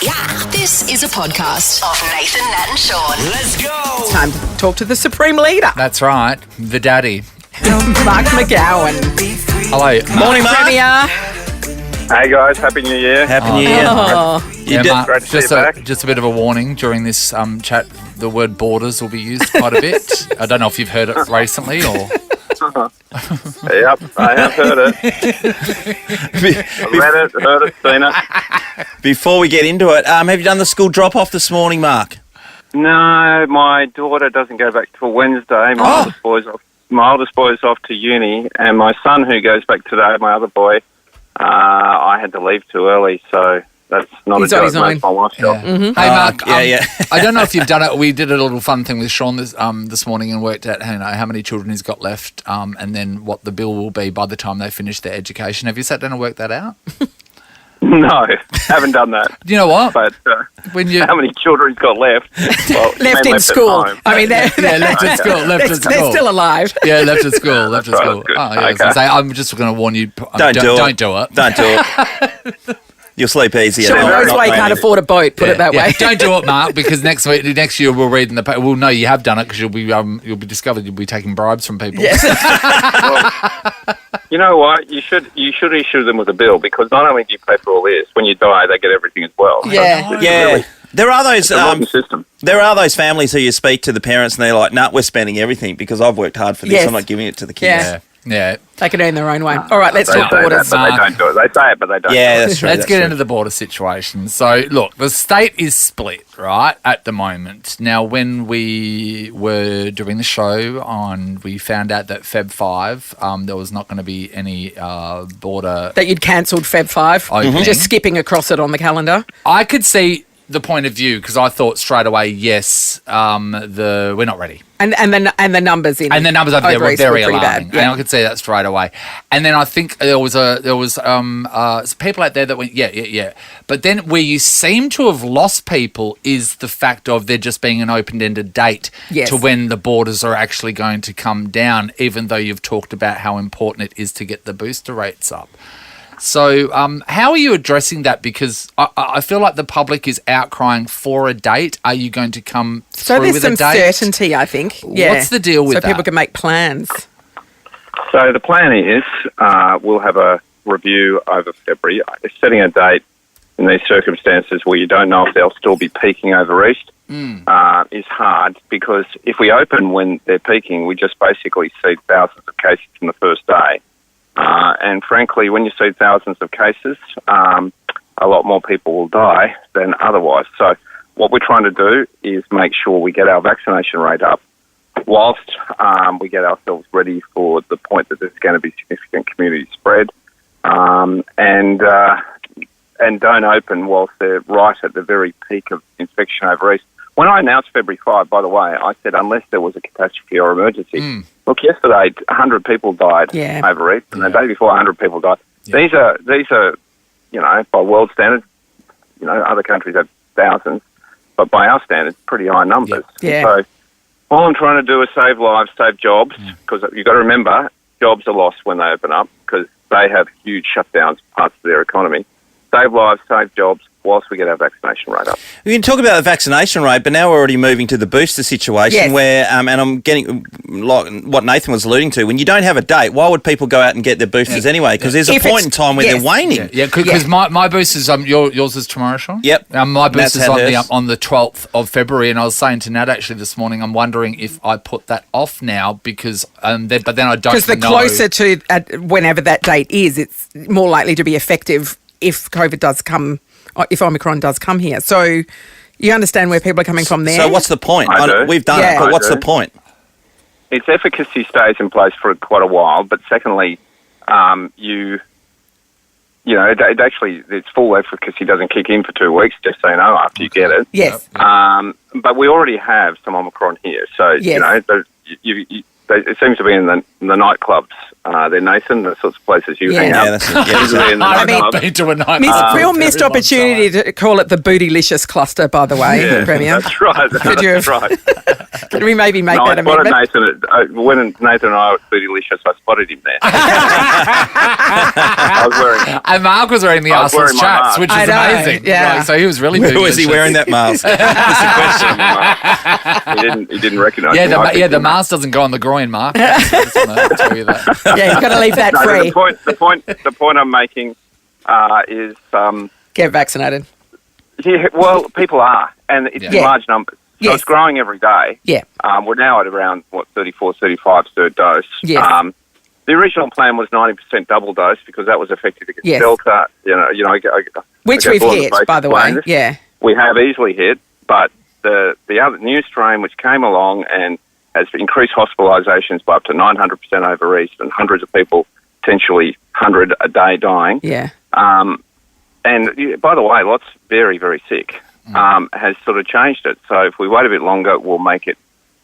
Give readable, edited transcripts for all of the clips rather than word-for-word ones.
Yeah, this is a podcast of Nathan, Nat and Shaun. Let's go. Time to talk to the Supreme Leader, That's right, the daddy. Mark McGowan. Hello. Morning, Mark. Premier. Hey guys, Happy New Year. Happy New Year. Oh, Yeah, did- Mark, Great to see just you back. just a bit of a warning during this chat. The word borders will be used quite a bit. I don't know if you've heard it recently or. Yep, I have heard it. Read it, heard it, seen it. Before we get into it, have you done the school drop-off this morning, Mark? No, my daughter doesn't go back till Wednesday. My oldest boy's off to uni, and my son, who goes back today, my other boy, I had to leave too early, so that's not He's a on joke. his own. That's my wife's job. Hey Mark, yeah. I don't know if you've done it. We did a little fun thing with Shaun this morning and worked out how many children he's got left, and then what the bill will be by the time they finish their education. Have you sat down and worked that out? No, haven't done that. You know what? But When you how many children he's got left? Well, you left mean in at school. home. I mean, they're left at school. they're still alive. Yeah, left at school. Left at Right, school. that's good. Oh, yeah. I was Okay. gonna say, I'm just going to warn you. Don't do it. Don't do it. Don't do it. You'll sleep easy. Sure, at that's night, why you not can't raining. afford a boat, put it that way. Don't do it, Mark, because next year we'll read in the paper. We'll know you have done it because you'll be discovered. You'll be taking bribes from people. Yes. You know what? You should issue them with a bill, because not only do you pay for all this, when you die, they get everything as well. So Yeah. it's Yeah. really There are those a modern system. there are those families who you speak to the parents and they're like, nah, we're spending everything because I've worked hard for this. Yes. I'm not giving it to the kids. Yeah. Yeah. They can earn their own way. All right, let's They talk say that, borders. but they don't do it. They say it, but they don't. Yeah, do it. that's true. Let's that's get true. into the border situation. So, look, the state is split, right, at the moment. Now, when we were doing the show we found out that Feb 5, there was not going to be any border. That you'd cancelled Feb 5, Opening. just skipping across it on the calendar. I could see the point of view because I thought straight away, yes, we're not ready. And the numbers in And the numbers up there were Ovaries very pretty alarming. bad. Yeah. And I could see that straight away. And then I think there was people out there that went, yeah. But then where you seem to have lost people is the fact of there just being an open-ended date Yes. to when the borders are actually going to come down, even though you've talked about how important it is to get the booster rates up. So how are you addressing that? Because I feel like the public is outcrying for a date. Are you going to come So through there's with some a date? certainty, I think. Yeah. What's the deal with so that? people can make plans. So the plan is we'll have a review over February. Setting a date in these circumstances where you don't know if they'll still be peaking over east is hard, because if we open when they're peaking, we just basically see thousands of cases in the first day. And frankly, when you see thousands of cases, a lot more people will die than otherwise. So what we're trying to do is make sure we get our vaccination rate up whilst we get ourselves ready for the point that there's going to be significant community spread, and don't open whilst they're right at the very peak of infection over east. When I announced February 5, by the way, I said unless there was a catastrophe or emergency. Look, yesterday 100 people died over east, and the day before 100 people died. Yeah. These are, by world standards, other countries have thousands, but by our standards, pretty high numbers. Yeah. So all I'm trying to do is save lives, save jobs, because you've got to remember, jobs are lost when they open up because they have huge shutdowns parts of their economy. Save lives, save jobs, whilst we get our vaccination rate up. We can talk about the vaccination rate, but now we're already moving to the booster situation where, and I'm getting like what Nathan was alluding to, when you don't have a date, why would people go out and get their boosters anyway? Because there's a point in time where they're waning. Yeah, because my boosters, yours is tomorrow, Shaun? Yep. My booster's Nat's on the 12th of February, and I was saying to Nat actually this morning, I'm wondering if I put that off now because, but then I don't know. Because the closer to whenever that date is, it's more likely to be effective if COVID does come, if Omicron does come here. So you understand where people are coming from there? So what's the point? I do. We've done it, but what's the point? Its efficacy stays in place for quite a while, but secondly, its full efficacy doesn't kick in for 2 weeks, just so you know, after you get it. Yes. But we already have some Omicron here, so, it seems to be in the nightclubs there, Nathan, the sorts of places you hang Yeah, out. that's it. Yeah, Usually in the I've nightclub. not been to a nightclub. Real missed opportunity to call it the Bootylicious cluster, by the way, Yeah, Premier. that's right. Could you That's right. Could we maybe make No, that I spotted amendment? Nathan. When Nathan and I were at Bootylicious, I spotted him there. I was wearing. And Mark was wearing the I was wearing arseless my chaps, mask. which I is know, amazing. yeah. Like, so he was really Who was he bootylicious. wearing that mask? That's the question. He didn't recognise Yeah, me. I picked the him up. mask doesn't go on the groin, Mark. I just want to tell you that. Yeah, you've got to leave that No, free. the point I'm making is, Get vaccinated. yeah, well, people are, and it's in Yeah. large numbers. So Yes. it's growing every day. Yeah. We're now at around 34, 35 third dose. Yes. The original plan was 90% double dose because that was effective against Yes. Delta. Which I we've go hit, basic by the way. plans. Yeah. We have easily hit, but the other new strain which came along and has increased hospitalisations by up to 900% over East and hundreds of people, potentially 100 a day dying. Yeah. And by the way, lots very, very sick, has sort of changed it. So if we wait a bit longer, we'll make it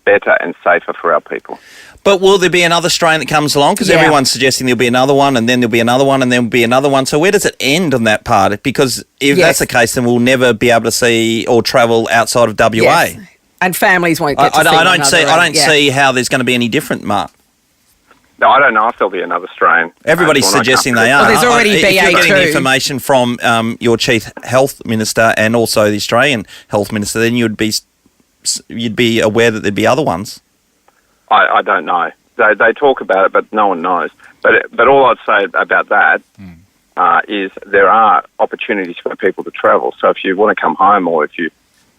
better and safer for our people. But will there be another strain that comes along? Because Yeah. everyone's suggesting there'll be another one, and then there'll be another one, and then there'll be another one. So where does it end on that part? Because if Yes. that's the case, then we'll never be able to see or travel outside of WA. Yes. And families won't get to see I one don't another. see. I don't Yeah. see how there's going to be any different, Mark. No, I don't know if there'll be another strain. Everybody's Well, I can't suggesting they predict are. Well, there's already If you're getting BA2. the information from your chief health minister and also the Australian health minister, then you'd be aware that there'd be other ones. I don't know. They talk about it, but no one knows. But all I'd say about that is there are opportunities for people to travel. So if you want to come home or if you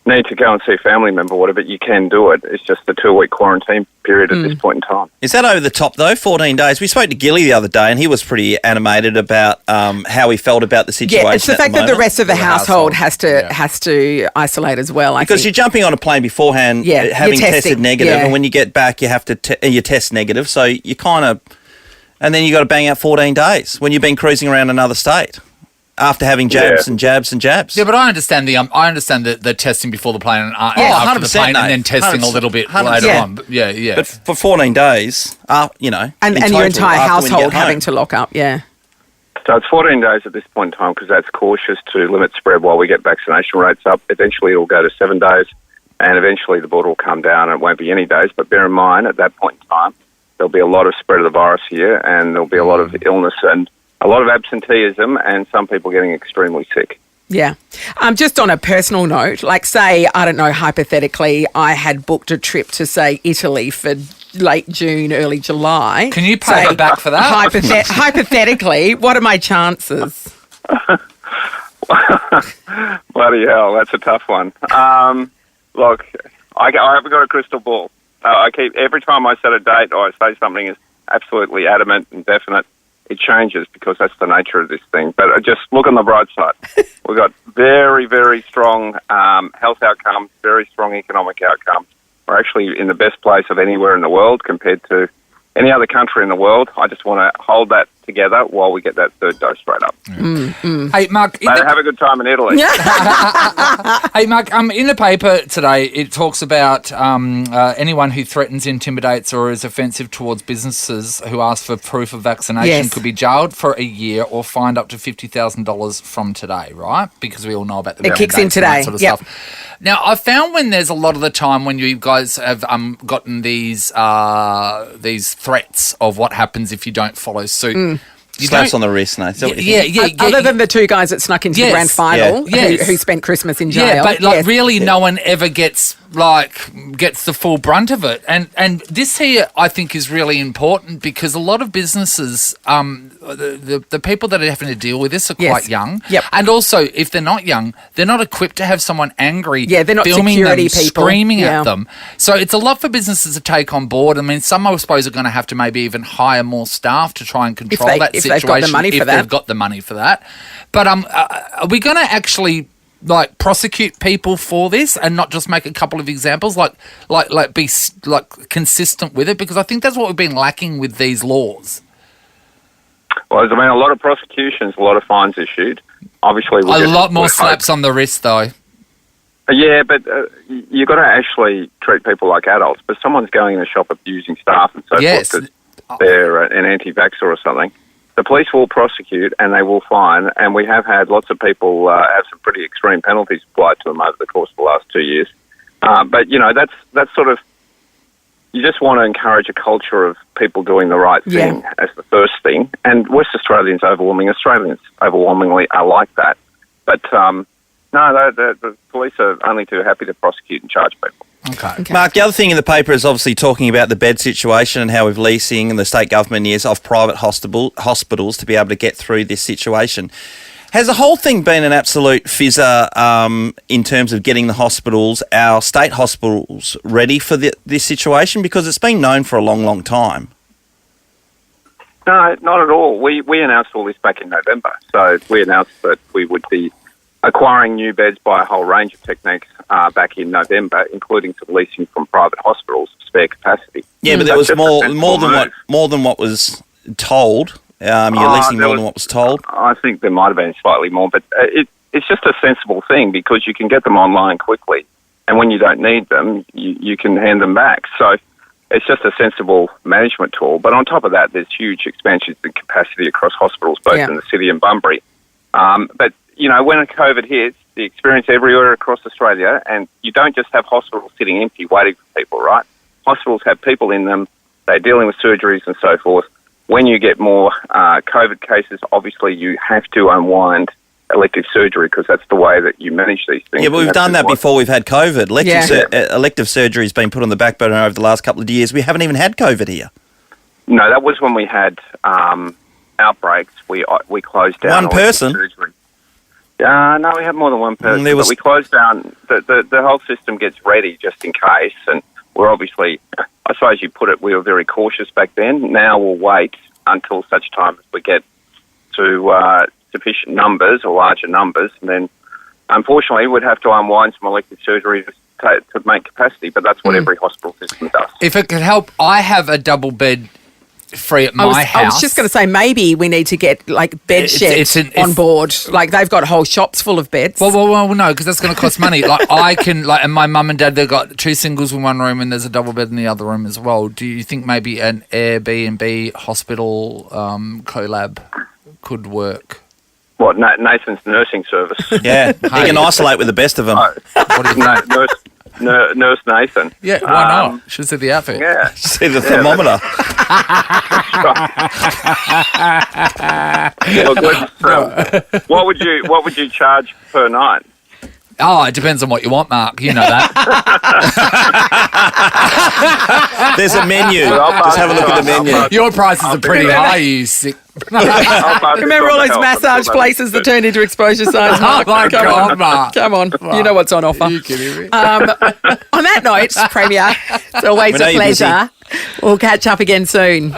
need to go and see a family member or whatever, you can do it. It's just a 2-week quarantine period at this point in time. Is that over the top, though, 14 days? We spoke to Gilly the other day, and he was pretty animated about how he felt about the situation. Yeah, it's the at fact that the moment. rest of the household has to Yeah. has to isolate as well. Because you're jumping on a plane beforehand, Yeah, having you're tested testing, negative, yeah. and when you get back, you have to you test negative. So you kind of, and then you got to bang out 14 days when you've been cruising around another state after having jabs Yeah. and jabs and jabs. Yeah, but I understand the testing before the plane and after 100%, the plane, and then Nate. testing a little bit 100%. later Yeah. on. But yeah. But for 14 days, and in your total, entire after when you household get having home. to lock up. Yeah. So it's 14 days at this point in time because that's cautious to limit spread while we get vaccination rates up. Eventually it'll go to 7 days and eventually the border will come down and it won't be any days. But bear in mind, at that point in time, there'll be a lot of spread of the virus here and there'll be a lot of illness and a lot of absenteeism and some people getting extremely sick. Yeah. Just on a personal note, like say, I don't know, hypothetically, I had booked a trip to, say, Italy for late June, early July. Can you pay me back for that? Hypothetically, what are my chances? Bloody hell, that's a tough one. Look, I haven't got a crystal ball. Every time I set a date or I say something is absolutely adamant and definite, it changes because that's the nature of this thing. But just look on the bright side. We've got very, very strong health outcomes, very strong economic outcomes. We're actually in the best place of anywhere in the world compared to any other country in the world. I just want to hold that together while we get that third dose rate up. Hey, Mark. But have a good time in Italy. Hey, Mark, in the paper today, it talks about anyone who threatens, intimidates or is offensive towards businesses who ask for proof of vaccination Yes. could be jailed for a year or fined up to $50,000 from today, right? Because we all know about the It kicks in mandates and that today, sort of yep. stuff. Now, I found when there's a lot of the time when you guys have gotten these threats of what happens if you don't follow suit. You Slaps don't- on the wrist, no. Is that what you think? Yeah. Other than the two guys that snuck into Yes. the grand final Yeah. Yes. who spent Christmas in jail. Yeah, but Yes. really no one ever gets the full brunt of it. And this here I think is really important because a lot of businesses, the people that are having to deal with this are Yes. quite young. Yep. And also if they're not young, they're not equipped to have someone angry Yeah, they're not filming security them, people. screaming Yeah. at them. So it's a lot for businesses to take on board. I mean, some I suppose are going to have to maybe even hire more staff to try and control that if situation. they've got the money for if that. they've got the money for that. But are we going to actually prosecute people for this and not just make a couple of examples, be consistent with it? Because I think that's what we've been lacking with these laws. Well, there's been a lot of prosecutions, a lot of fines issued. Obviously, A lot more slaps on the wrist, though. Yeah, but you've got to actually treat people like adults. But someone's going in a shop abusing staff and so Yes. forth. they're an anti-vaxxer or something, the police will prosecute and they will fine. And we have had lots of people have some pretty extreme penalties applied to them over the course of the last 2 years. But, that's sort of, you just want to encourage a culture of people doing the right thing as the first thing. And West Australians overwhelmingly are like that. But, no, the police are only too happy to prosecute and charge people. Okay. Mark, the other thing in the paper is obviously talking about the bed situation and how we're leasing and the state government is of private hospitals to be able to get through this situation. Has the whole thing been an absolute fizzer in terms of getting the hospitals, our state hospitals, ready for this situation? Because it's been known for a long, long time. No, not at all. We announced all this back in November. So we announced that we would be acquiring new beds by a whole range of techniques back in November, including some leasing from private hospitals to spare capacity. Yeah, but there was more than what was told. You're leasing more than what was told. I think there might have been slightly more, but it's just a sensible thing because you can get them online quickly, and when you don't need them, you can hand them back. So it's just a sensible management tool. But on top of that, there's huge expansions in capacity across hospitals, both in the city and Bunbury. But when COVID hits, the experience everywhere across Australia, and you don't just have hospitals sitting empty waiting for people, right? Hospitals have people in them. They're dealing with surgeries and so forth. When you get more COVID cases, obviously you have to unwind elective surgery because that's the way that you manage these things. Yeah, but we've done that before we've had COVID. Elective surgery has been put on the back burner over the last couple of years. We haven't even had COVID here. No, that was when we had outbreaks. We closed down one person. Surgery. No, we have more than one person. But we closed down. The whole system gets ready just in case, and we're obviously, I suppose you put it, we were very cautious back then. Now we'll wait until such time as we get to sufficient numbers or larger numbers, and then unfortunately we'd have to unwind some elective surgery to make capacity, but that's what every hospital system does. If it could help, I have a double bed free at my house. I was just going to say maybe we need to get bed sheds on board. Like they've got whole shops full of beds. Well, no, because that's going to cost money. And my mum and dad, they've got 2 singles in one room and there's a double bed in the other room as well. Do you think maybe an Airbnb hospital collab could work? What, Nathan's nursing service? Yeah, he can isolate with the best of them. What do you think? Nurse Nathan. Yeah, why not? Should see the outfit. Yeah. See the thermometer. Look, what would you charge per night? Oh, it depends on what you want, Mark. You know that. There's a menu. Just have a look at the menu. Your prices are pretty high, you sick. Remember all those massage places that turned into exposure signs, Mark? Oh, my God, Mark. Come on. You know what's on offer. Are you kidding me? On that note, Premier, it's always a pleasure. We'll catch up again soon.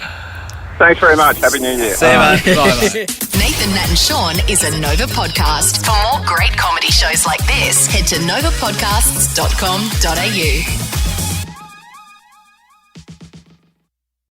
Thanks very much. Happy New Year. See you, mate. Nathan, Nat and Shaun is a Nova podcast. For more great comedy shows like this, head to novapodcasts.com.au.